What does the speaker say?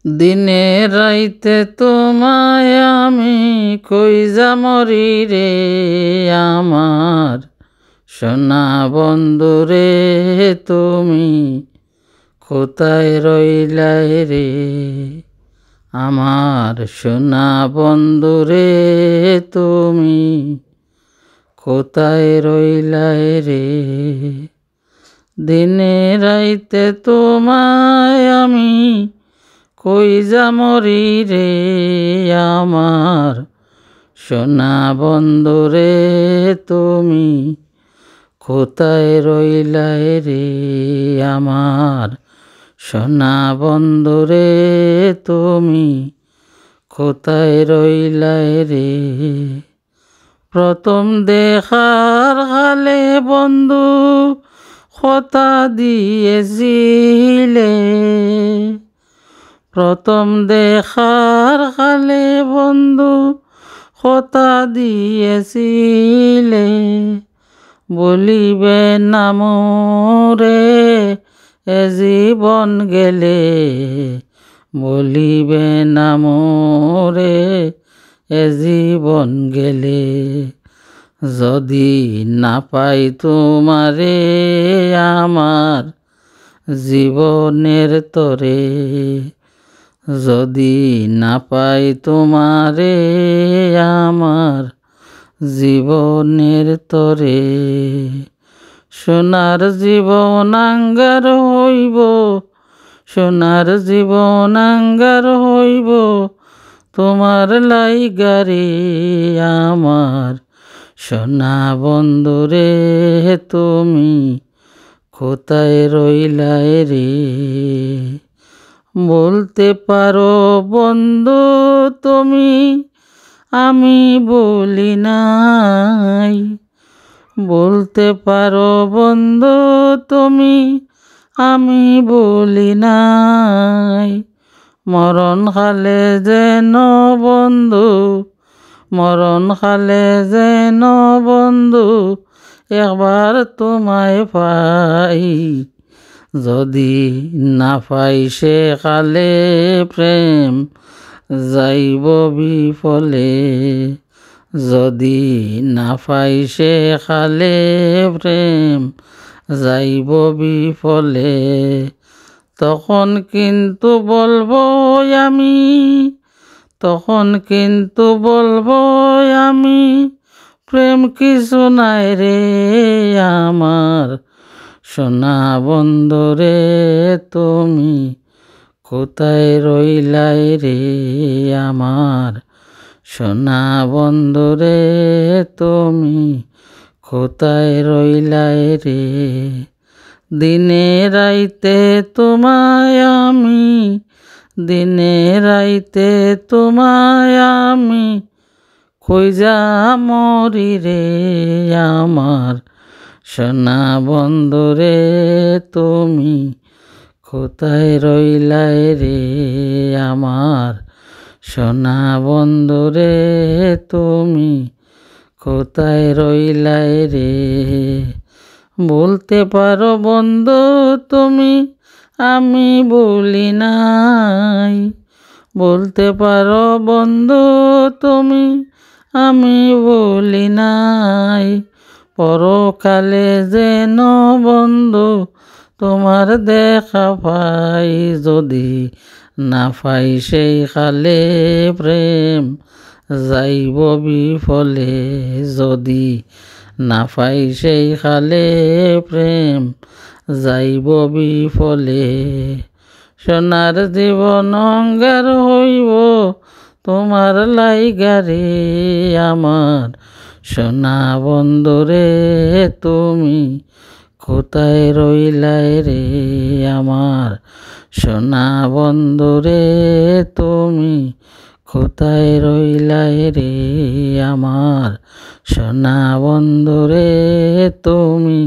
দিনে রাইতে তোমায় আমি কইজা মরি রে আমার সোনা বন্ধু রে, তুমি কোথায় রইলাই রে আমার সোনা বন্ধু রে, তুমি কোথায় রইলাই রে। দিনে রাইতে তোমায় আমি কইজা মরি রে আমার সোনা বন্ধু রে, তুমি কোথায় রইলাই রে আমার সোনা বন্ধু রে, তুমি কোথায় রইলাই রে। প্রথম দেখার হালে বন্ধু কথা দিয়েছিলে, প্রথম দেখার হালে বন্ধু কথা দিয়েছিলে, বলিবে না মোরে এ জীবন গেলে, বলিবে না মোরে এ জীবন গেলে। যদি না পাই তোমারে আমার জীবনের তরে, যদি না পাই তোমারে আমার জীবনের তরে, সোনার জীবন আঙ্গার হইব, সোনার জীবন আঙ্গার হইব তোমার লাইগারে আমার সোনা বন্ধু রে, তুমি কোথায় রইলাই রে। বলতে পারো বন্ধু তুমি আমি বলি নাই, বলতে পারো বন্ধু তুমি আমি বলি নাই, মরণ কালে যেন বন্ধু, মরণ কালে যেন বন্ধু একবার তোমায় পাই, যদি না পাই সে কালে প্রেম যাইব বিফলে, যদি না পাই সে কালে প্রেম যাইব বিফলে। তখন কিন্তু বলবো আমি, তখন কিন্তু বলবো আমি প্রেম কিছু নাই রে আমার সোনা বন্ধু রে, তুমি কোথায় রইলাই রে আমার সোনা বন্ধু রে, তুমি কোথায় রইলাই রে। দিনে রাইতে তোমায় আমি, দিনে রাইতে তোমায় আমি কইজা মরি রে আমার সোনা বন্ধু রে, তুমি কোথায় রইলাই রে আমার সোনা বন্ধু রে, তুমি কোথায় রইলাই রে। বলতে পারো বন্ধু তুমি আমি বলি নাই, বলতে পারো বন্ধু তুমি আমি বলি নাই, পরকালে যেন বন্ধু তোমার দেখা পাই, যদি না পাই সেই কালে প্রেম যাইব বিফলে, যদি না পাই সেই কালে প্রেম যাইব বিফলে। সোনার জীবন অঙ্গার হইব তোমার লাইগারে আমার সোনা বন্ধু রে, তুমি কোথায় রইলাই রে আমার সোনা বন্ধু রে, তুমি কোথায় রইলাই রে আমার সোনা বন্ধু রে, তুমি